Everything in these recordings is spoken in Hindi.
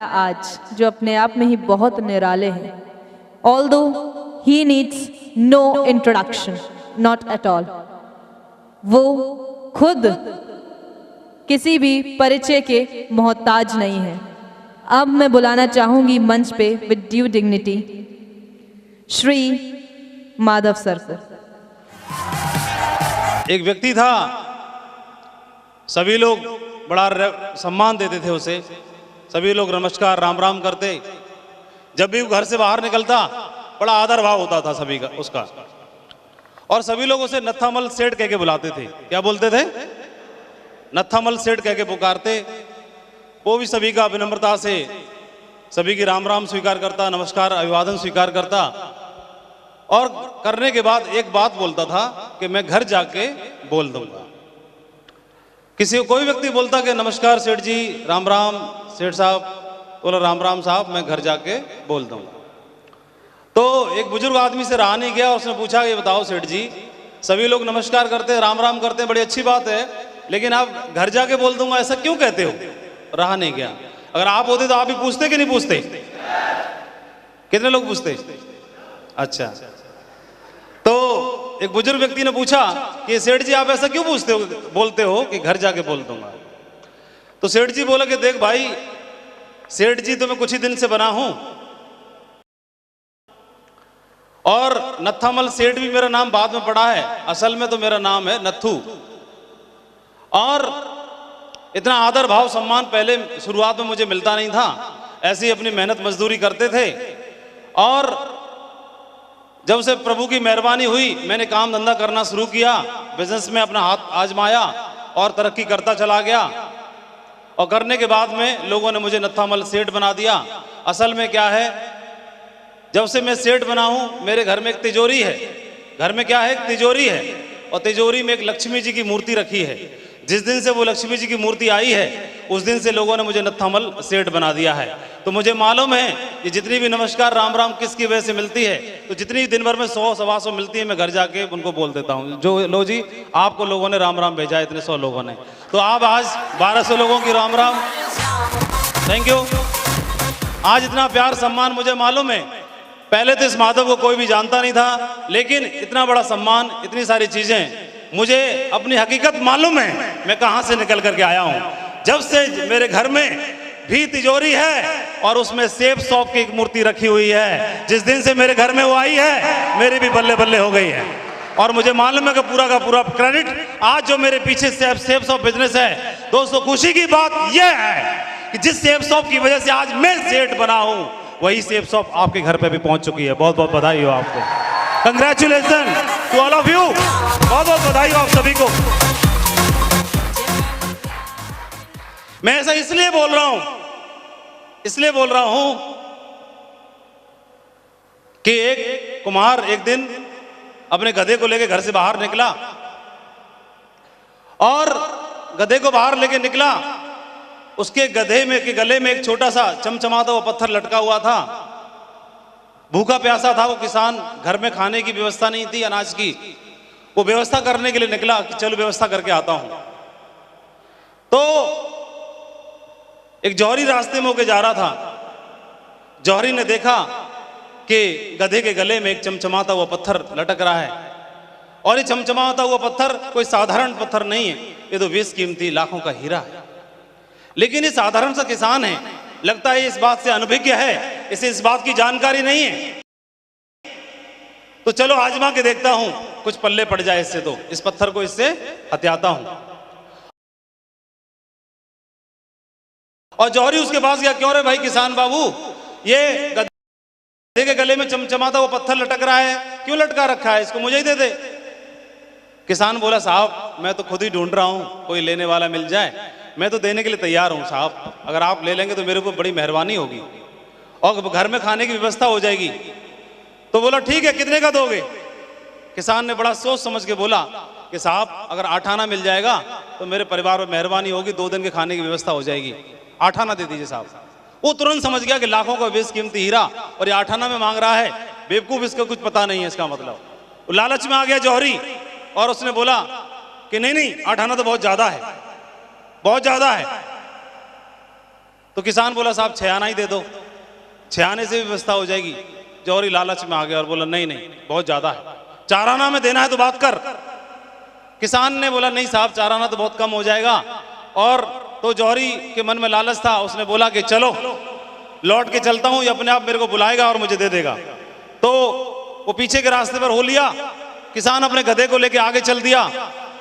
आज जो अपने आप में ही बहुत निराले हैं। Although he needs no introduction, not at all. वो खुद किसी भी परिचय के मोहताज नहीं है। अब मैं बुलाना चाहूंगी मंच पे with due dignity Shri Madhav sir को। एक व्यक्ति था, सभी लोग बड़ा सम्मान देते थे उसे, सभी लोग नमस्कार राम राम करते। जब भी वो घर से बाहर निकलता बड़ा आदर भाव होता था सभी का उसका, और सभी लोग उसे नत्थामल सेठ कह के बुलाते थे। क्या बोलते थे? नत्थामल सेठ कह के पुकारते। वो भी सभी का विनम्रता से सभी की राम राम स्वीकार करता, नमस्कार अभिवादन स्वीकार करता, और करने के बाद एक बात बोलता था कि मैं घर जाके बोल दूंगा। किसी को कोई व्यक्ति बोलता कि नमस्कार सेठ जी, राम राम सेठ साहब, बोला राम राम साहब, मैं घर जाके बोल दूंगा। तो एक बुजुर्ग आदमी से रहा नहीं गया, उसने पूछा ये बताओ सेठ जी, सभी लोग नमस्कार करते हैं, राम राम करते हैं, बड़ी अच्छी बात है, लेकिन आप घर जाके बोल दूंगा ऐसा क्यों कहते हो? रहा नहीं गया। अगर आप होते तो आप भी पूछते कि नहीं पूछते? कितने लोग पूछते? अच्छा। तो एक बुजुर्ग व्यक्ति ने पूछा कि सेठ जी आप ऐसा क्यों पूछते हो, बोलते हो कि घर जाके बोल दूंगा? तो सेठ जी बोला कि देख भाई, सेठ जी तो मैं कुछ ही दिन से बना हूं, और नत्थामल सेठ भी मेरा नाम बाद में पड़ा है, असल में तो मेरा नाम है नत्थू। और इतना आदर भाव सम्मान पहले शुरुआत में मुझे मिलता नहीं था, ऐसी अपनी मेहनत मजदूरी करते थे, और जब से प्रभु की मेहरबानी हुई मैंने काम धंधा करना शुरू किया, बिजनेस में अपना हाथ आजमाया और तरक्की करता चला गया, और करने के बाद में लोगों ने मुझे नत्थामल सेठ बना दिया। असल में क्या है, जब से मैं सेठ बना हूं मेरे घर में एक तिजोरी है। घर में क्या है? एक तिजोरी है, और तिजोरी में एक लक्ष्मी जी की मूर्ति रखी है। जिस दिन से वो लक्ष्मी जी की मूर्ति आई है उस दिन से लोगों ने मुझे नत्थामल सेठ बना दिया है। तो मुझे मालूम है कि जितनी भी नमस्कार राम राम किसकी वजह से मिलती है, तो जितनी दिन भर में 100 सवा 100 मिलती है, मैं घर जाके उनको बोल देता हूँ। जो लो जी, आपको लोगों ने राम राम भेजा, इतने 100 लोगों ने, तो आप आज 1200 लोगों की राम राम, थैंक यू। आज इतना प्यार सम्मान मुझे मालूम है। पहले तो इस माधव को कोई भी जानता नहीं था, लेकिन इतना बड़ा सम्मान, इतनी सारी चीजें, मुझे अपनी हकीकत मालूम है मैं कहां से निकल करके आया हूं। जब से मेरे घर में भी तिजोरी है और उसमें सेब सौंफ की एक मूर्ति रखी हुई है, जिस दिन से मेरे घर में वो आई है मेरी भी बल्ले बल्ले हो गई है। और मुझे मालूम है कि पूरा का पूरा क्रेडिट आज जो मेरे पीछे सेब सौंफ बिजनेस है। दोस्तों, खुशी की बात यह है कि जिस सेब सौंफ की वजह से आज मैं सेठ बना हूं, वही सेब सौंफ आपके घर पे भी पहुंच चुकी है। बहुत बहुत बधाई हो आपको, congratulation to all of you, बहुत बहुत बधाई हो आप सभी को। मैं ऐसा इसलिए बोल रहा हूं कि एक कुम्हार एक दिन अपने गधे को लेकर घर से बाहर निकला, और गधे को बाहर लेके निकला, उसके गधे में के गले में एक छोटा सा चमचमाता हुआ पत्थर लटका हुआ था। भूखा प्यासा था वो किसान, घर में खाने की व्यवस्था नहीं थी अनाज की, वो व्यवस्था करने के लिए निकला कि चलो व्यवस्था करके आता हूं। तो एक जौहरी रास्ते में होके जा रहा था। जौहरी ने देखा कि गधे के गले में एक चमचमाता हुआ पत्थर लटक रहा है, और ये चमचमाता हुआ पत्थर कोई साधारण पत्थर नहीं है, ये तो बेशकीमती लाखों का हीरा है। लेकिन ये साधारण सा किसान है, लगता है इस बात से अनभिज्ञ है, इसे इस बात की जानकारी नहीं है। तो चलो आजमा के देखता हूं, कुछ पल्ले पड़ जाए इससे, तो इस पत्थर को इससे हथियाता हूं। और जौहरी उसके पास गया, क्यों रे भाई किसान बाबू, ये गधे के गले में चमचमाता वो पत्थर लटक रहा है, क्यों लटका रखा है, इसको मुझे ही दे दे। किसान बोला, साहब मैं तो खुद ही ढूंढ रहा हूं, कोई लेने वाला मिल जाए, मैं तो देने के लिए तैयार हूं साहब, अगर आप ले लेंगे तो मेरे को बड़ी मेहरबानी होगी और घर में खाने की व्यवस्था हो जाएगी। तो बोला ठीक है, कितने का दोगे? किसान ने बड़ा सोच समझ के बोला कि साहब अगर 8 आना मिल जाएगा तो मेरे परिवार में मेहरबानी होगी, 2 दिन के खाने की व्यवस्था हो जाएगी, 8 आना दे दीजिए साहब। वो तुरंत समझ गया कि लाखों का बेशकीमती हीरा और ये 8 आना में मांग रहा है, बेवकूफ, इसका कुछ पता नहीं है इसका मतलब। लालच में आ गया जौहरी, और उसने बोला कि नहीं 8 आना तो बहुत ज्यादा है, बहुत ज्यादा है। तो किसान बोला साहब 6 आना ही दे दो, 6 आने से भी व्यवस्था हो जाएगी। जौहरी लालच में आ गया और बोला नहीं नहीं बहुत ज्यादा है, 4 आना में देना है तो बात कर। किसान ने बोला नहीं साहब 4 आना तो बहुत कम हो जाएगा। और तो जौहरी के मन में लालच था, उसने बोला कि चलो लौट के चलता हूं, ये अपने आप मेरे को बुलाएगा और मुझे दे देगा। तो वो पीछे के रास्ते पर हो लिया, किसान अपने गधे को लेके आगे चल दिया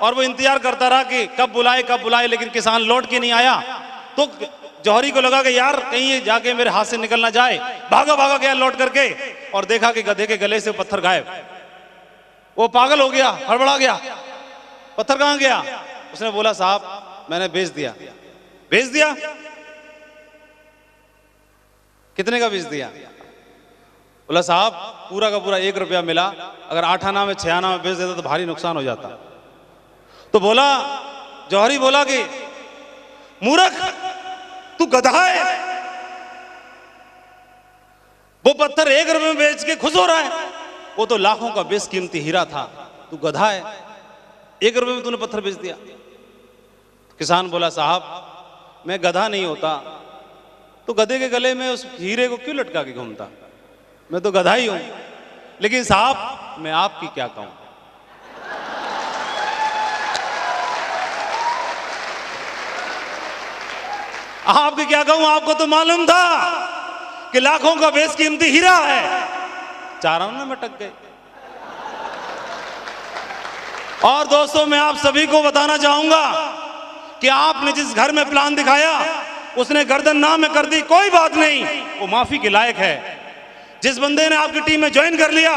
और वो इंतजार करता रहा कि कब बुलाए, लेकिन किसान लौट के नहीं आया। तो जौहरी को लगा कि यार कहीं ये जाके मेरे हाथ से निकल ना जाए, भागा गया लौट करके और देखा कि गधे के गले से पत्थर गायब। वो पागल हो गया, हड़बड़ा गया, पत्थर कहां गया? उसने बोला साहब मैंने बेच दिया। बेच दिया? कितने का बेच दिया? बोला साहब पूरा का पूरा 1 रुपया मिला, अगर 8 आना में 6 आना में बेच देता तो भारी नुकसान हो जाता। तो बोला जौहरी बोला कि मूर्ख तू गधा है, वो पत्थर 1 रुपए में बेच के खुश हो रहा है, वो तो लाखों का बेशकीमती हीरा था, तू गधा है, 1 रुपए में तूने पत्थर बेच दिया। किसान बोला साहब मैं गधा नहीं होता तो गधे के गले में उस हीरे को क्यों लटका के घूमता, मैं तो गधा ही हूं। लेकिन साहब मैं आपकी क्या कहूं, आपकी क्या कहूं, आपको तो मालूम था कि लाखों का बेशकीमती हीरा है, 4 आने में अटक गए। और दोस्तों मैं आप सभी को बताना चाहूंगा कि आपने जिस घर में प्लान दिखाया उसने गर्दन ना में कर दी, कोई बात नहीं, वो माफी के लायक है। जिस बंदे ने आपकी टीम में ज्वाइन कर लिया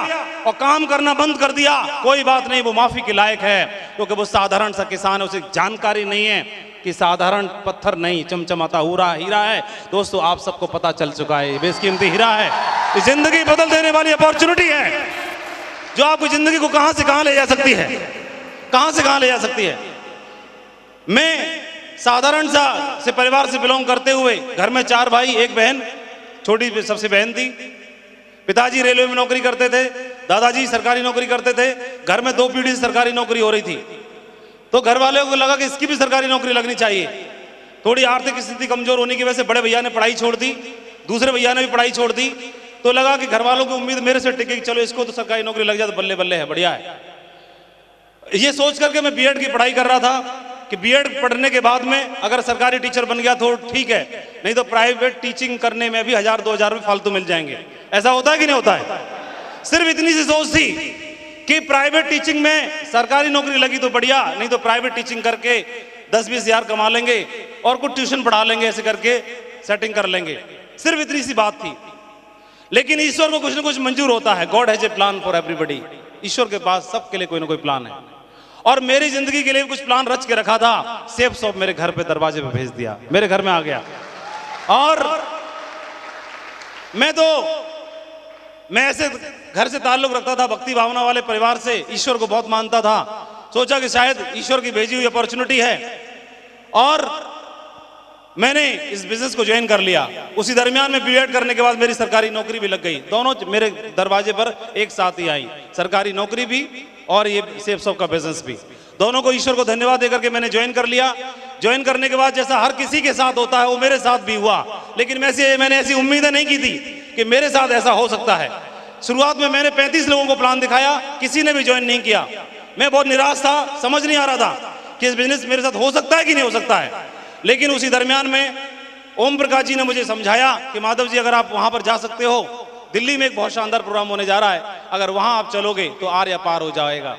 और काम करना बंद कर दिया, कोई बात नहीं, वो माफी के लायक है, क्योंकि वो साधारण सा किसान है, उसे जानकारी नहीं है कि साधारण पत्थर नहीं चमचमाता हीरा है। दोस्तों आप सबको पता चल चुका है, बेशकीमती हीरा है, ये जिंदगी बदल देने वाली अपॉर्चुनिटी है जो आपकी जिंदगी को कहां से कहां ले जा सकती है, कहां से कहां ले जा सकती है। मैं साधारण से परिवार से बिलोंग करते हुए, घर में 4 भाई 1 बहन, छोटी सबसे बहन थी। पिताजी रेलवे में नौकरी करते थे, दादाजी सरकारी नौकरी करते थे, घर में 2 पीढ़ी से सरकारी नौकरी हो रही थी। तो घर वालों को लगा कि इसकी भी सरकारी नौकरी लगनी चाहिए। थोड़ी आर्थिक स्थिति कमजोर होने की वजह से बड़े भैया ने पढ़ाई छोड़ दी, दूसरे भैया ने भी पढ़ाई छोड़ दी। तो लगा कि घर वालों की उम्मीद मेरे से टिकेगी, चलो इसको तो सरकारी नौकरी लग जाए तो बल्ले बल्ले है, बढ़िया है। ये सोच करके मैं बीएड की पढ़ाई कर रहा था कि बीएड पढ़ने के बाद में अगर सरकारी टीचर बन गया तो ठीक है, नहीं तो प्राइवेट टीचिंग करने में भी 1000-2000 रुपये फालतू मिल जाएंगे। ऐसा होता है कि नहीं होता है? सिर्फ इतनी सी सोच थी कि प्राइवेट टीचिंग में सरकारी नौकरी लगी तो बढ़िया, नहीं तो प्राइवेट टीचिंग करके 10-20 हजार कमा लेंगे और कुछ ट्यूशन पढ़ा लेंगे, ऐसे करके सेटिंग कर लेंगे। सिर्फ इतनी सी बात थी। लेकिन ईश्वर को कुछ ना कुछ मंजूर होता है, God has a plan for everybody. ईश्वर के पास सबके लिए कोई ना कोई प्लान है, और मेरी जिंदगी के लिए कुछ प्लान रच के रखा था। सेफ शॉप मेरे घर पे दरवाजे पे भेज दिया, मेरे घर में आ गया। और मैं ऐसे घर से ताल्लुक रखता था, भक्ति भावना वाले परिवार से, ईश्वर को बहुत मानता था। सोचा कि शायद ईश्वर की भेजी हुई अपॉर्चुनिटी है, और मैंने इस बिजनेस को ज्वाइन कर लिया। उसी दरमियान में बीएड करने के बाद मेरी सरकारी नौकरी भी लग गई। दोनों मेरे दरवाजे पर एक साथ ही आई, सरकारी नौकरी भी और ये सेफ शॉप का बिजनेस भी। दोनों को ईश्वर को धन्यवाद देकर के मैंने ज्वाइन कर लिया। ज्वाइन करने के बाद जैसा हर किसी के साथ होता है वो मेरे साथ भी हुआ, लेकिन मैंने ऐसी उम्मीदें नहीं की थी कि मेरे साथ ऐसा हो सकता है। शुरुआत में मैंने 35 लोगों को प्लान दिखाया, किसी ने भी ज्वाइन नहीं किया। मैं बहुत निराश था, समझ नहीं आ रहा था कि इस बिजनेस मेरे साथ हो सकता है कि नहीं हो सकता है। लेकिन उसी दरमियान में ओम प्रकाश जी ने मुझे समझाया कि माधव जी अगर आप वहां पर जा सकते हो, दिल्ली में एक बहुत शानदार प्रोग्राम होने जा रहा है, अगर वहां आप चलोगे तो आर या पार हो जाएगा।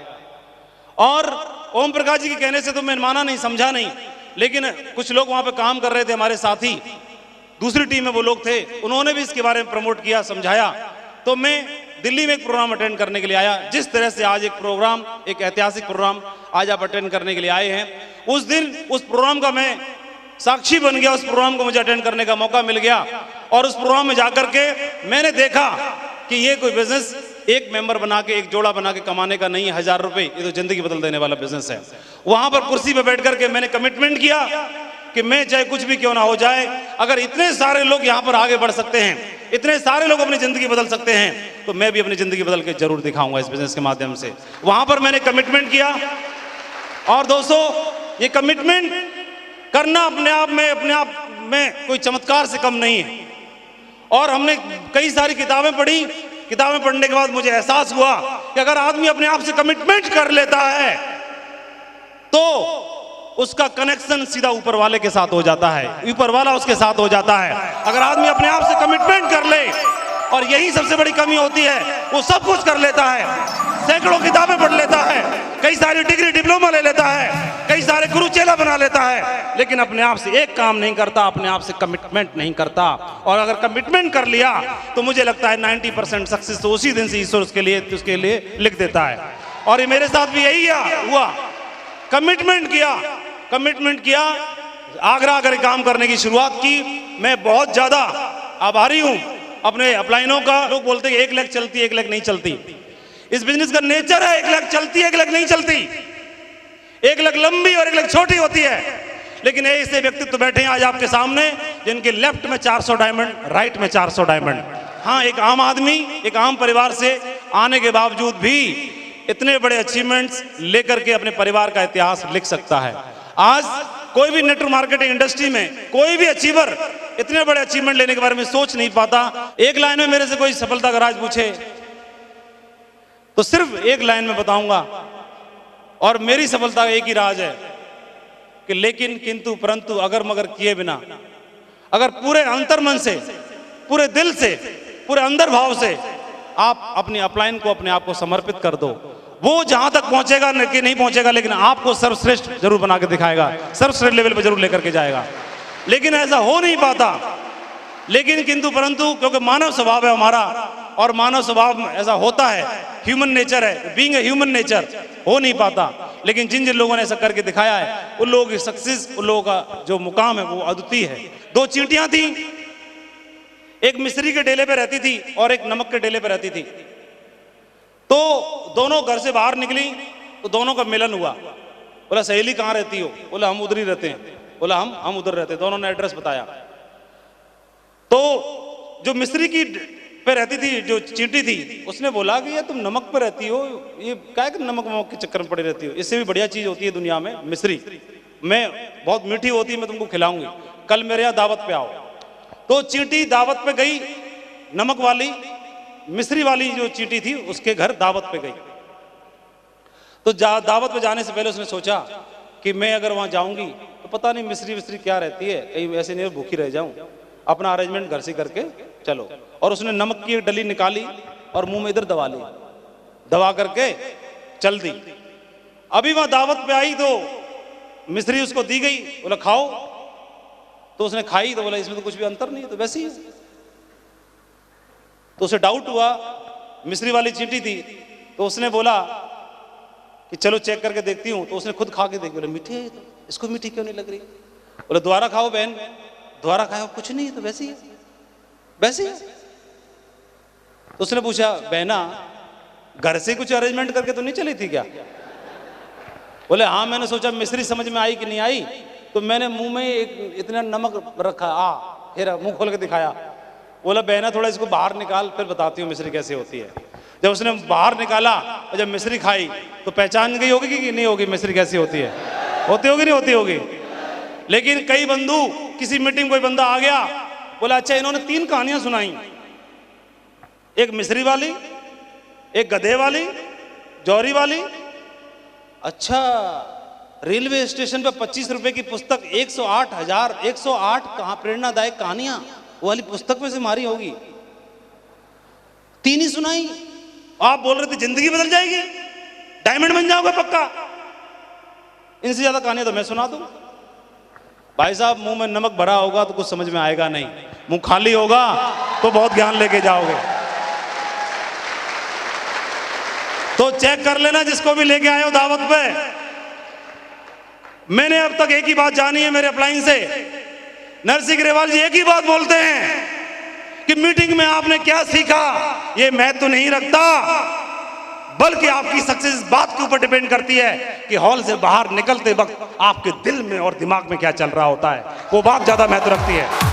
और ओम प्रकाश जी के कहने से तो मैं माना नहीं, समझा नहीं, लेकिन कुछ लोग वहां पे काम कर रहे थे, हमारे साथी, दूसरी टीम में वो लोग थे, उन्होंने भी इसके बारे में प्रमोट किया, समझाया। तो मैं दिल्ली में एक प्रोग्राम अटेंड करने के लिए आया। जिस तरह से आज एक प्रोग्राम, एक ऐतिहासिक प्रोग्राम आज आप अटेंड करने के लिए आए हैं, उस दिन उस प्रोग्राम का मैं साक्षी बन गया। उस प्रोग्राम को मुझे अटेंड करने का मौका मिल गया, और उस प्रोग्राम में जाकर के मैंने देखा कि ये कोई बिजनेस एक मेंबर बना के, एक जोड़ा बना के कमाने का नहीं है 1000 रुपए, ये तो जिंदगी बदल देने वाला बिजनेस है। वहां पर कुर्सी पे बैठ करके मैंने कमिटमेंट किया कि मैं चाहे कुछ भी क्यों ना हो जाए, अगर इतने सारे लोग यहाँ पर आगे बढ़ सकते हैं, इतने सारे लोग अपनी जिंदगी बदल सकते हैं, तो मैं भी अपनी जिंदगी बदल के जरूर दिखाऊंगा इस बिजनेस के माध्यम से। वहां पर मैंने कमिटमेंट किया। और दोस्तों ये कमिटमेंट करना अपने आप में कोई चमत्कार से कम नहीं है। और हमने कई सारी किताबें पढ़ी, किताबें पढ़ने के बाद मुझे एहसास हुआ कि अगर आदमी अपने आप से कमिटमेंट कर लेता है तो उसका कनेक्शन सीधा ऊपर वाले के साथ हो जाता है, ऊपर वाला उसके साथ हो जाता है। अगर आदमी अपने आप से कमिटमेंट कर ले, और यही सबसे बड़ी कमी होती है, वो सब कुछ कर लेता है, सैकड़ों किताबें पढ़ लेता है, कई सारी डिग्री डिप्लोमा ले लेता है, कई सारे गुरु चेला बना लेता है, लेकिन अपने आप से एक काम नहीं करता, अपने आप से कमिटमेंट नहीं करता। और अगर कमिटमेंट कर लिया तो मुझे लगता है 90% सक्सेस तो उसी दिन से ईश्वर उसके लिए लिख देता है। और ये मेरे साथ भी यही हुआ। कमिटमेंट किया, आग्रह करके काम करने की शुरुआत की। मैं बहुत ज्यादा आभारी हूं अपने अपलाइनों का। लोग बोलते हैं 1 लाख चलती है, 1 लाख नहीं चलती। इस बिजनेस का नेचर है 1 लाख चलती है, 1 लाख नहीं चलती। 1 लाख लंबी और 1 लाख छोटी होती है। लेकिन ऐसे व्यक्तित्व बैठे हैं आज आपके सामने जिनके लेफ्ट में 400 डायमंड, राइट में 400 डायमंड। हाँ, एक आम आदमी, एक आम परिवार से आने के बावजूद भी इतने बड़े अचीवमेंट्स लेकर के अपने परिवार का इतिहास लिख सकता है। आज कोई भी नेटवर्क मार्केटिंग इंडस्ट्री में कोई भी अचीवर इतने बड़े अचीवमेंट लेने के बारे में सोच नहीं पाता। एक लाइन में मेरे से कोई सफलता का राज पूछे तो सिर्फ एक लाइन में बताऊंगा, और मेरी सफलता का एक ही राज है कि लेकिन, किंतु, परंतु, अगर मगर किए बिना, अगर पूरे अंतर्मन से, पूरे दिल से, पूरे अंदर भाव से आप अपनी अपलाइन को, अपने आप को समर्पित कर दो, वो जहां तक पहुंचेगा कि नहीं पहुंचेगा, लेकिन आपको सर्वश्रेष्ठ जरूर बना के दिखाएगा, सर्वश्रेष्ठ लेवल पर जरूर लेकर के जाएगा। लेकिन ऐसा हो नहीं पाता। लेकिन, किंतु, परंतु, क्योंकि मानव स्वभाव है हमारा, और मानव स्वभाव में ऐसा होता है, ह्यूमन नेचर है, बीइंग ए ह्यूमन नेचर, हो नहीं पाता। लेकिन जिन जिन लोगों ने ऐसा करके दिखाया है, उन लोगों की सक्सेस, उन लोगों का जो मुकाम है वो अद्वितीय है। 2 चींटियां थी, एक मिस्री के डेले पे रहती थी और एक नमक के डेले पे रहती थी। तो दोनों घर से बाहर निकली तो दोनों का मिलन हुआ। बोला, सहेली कहाँ रहती हो? बोला, हम उधर ही रहते हैं। बोला, हम उधर रहते हैं। दोनों ने एड्रेस बताया। तो जो मिस्री की पे रहती थी, जो चींटी थी, उसने बोला कि ये तुम नमक पे रहती हो, ये क्या है कि नमक के चक्कर में पड़ी रहती हो? इससे भी बढ़िया चीज होती है दुनिया में मिस्री, मैं बहुत मीठी होती है, मैं तुमको खिलाऊंगी, कल मेरे यहाँ दावत पे आओ। तो चींटी दावत पे गई, नमक वाली मिस्री वाली जो चींटी थी उसके घर दावत पे गई। तो दावत पे जाने से पहले उसने सोचा कि मैं अगर वहां जाऊंगी तो पता नहीं मिस्री क्या रहती है, कहीं ऐसे नहीं भूखी रह जाऊं, अपना अरेंजमेंट घर से करके चलो। और उसने नमक की एक डली निकाली और मुंह में इधर दबा ली, दबा करके चल दी। अभी वहां दावत पे आई तो मिस्री उसको दी गई, बोला खाओ। तो उसने खाई तो बोला, इसमें तो कुछ भी अंतर नहीं है, तो वैसे ही। तो उसे डाउट हुआ, मिस्री वाली चींटी थी, तो उसने बोला कि चलो चेक करके देखती हूँ। तो उसने खुद खा के देखी, बोले मीठी है, इसको मीठी क्यों नहीं लग रही? बोले दोबारा खाओ बहन, दोबारा खाओ, कुछ नहीं है, तो वैसी है, वैसी है। तो उसने पूछा, बहना घर से कुछ अरेंजमेंट करके तो नहीं चली थी क्या? बोले हाँ, मैंने सोचा मिस्री समझ में आई कि नहीं आई, तो मैंने मुंह में एक इतना नमक रखा, फिर मुंह खोल के दिखाया। बोला बहना थोड़ा इसको बाहर निकाल, फिर बताती हूँ मिस्री कैसी होती है। जब उसने बाहर निकाला और जब मिस्री खाई तो पहचान गई होगी कि नहीं होगी मिस्री कैसी होती है? होती होगी नहीं होती होगी? लेकिन कई बंधु, किसी मीटिंग कोई बंदा आ गया, बोला अच्छा इन्होंने 3 कहानियां सुनाई, एक मिस्री वाली, एक गधे वाली, जौहरी वाली। अच्छा, रेलवे स्टेशन पे 25 रुपए की पुस्तक 108 कहाँ प्रेरणादायक कहानियां, वो वाली पुस्तक में से मारी होगी। 3 ही सुनाई। आप बोल रहे थे जिंदगी बदल जाएगी, डायमंड बन जाओगे पक्का। इनसे ज्यादा कहानियां तो मैं सुना दूं। भाई साहब, मुंह में नमक भरा होगा तो कुछ समझ में आएगा नहीं, मुंह खाली होगा तो बहुत ज्ञान लेके जाओगे। तो चेक कर लेना जिसको भी लेके आए हो दावत पे। मैंने अब तक एक ही बात जानी है मेरे अपलाइन से, नरसिंह ग्रेवाल जी एक ही बात बोलते हैं कि मीटिंग में आपने क्या सीखा ये महत्व नहीं रखता, बल्कि आपकी सक्सेस इस बात के ऊपर डिपेंड करती है कि हॉल से बाहर निकलते वक्त आपके दिल में और दिमाग में क्या चल रहा होता है, वो बात ज्यादा महत्व रखती है।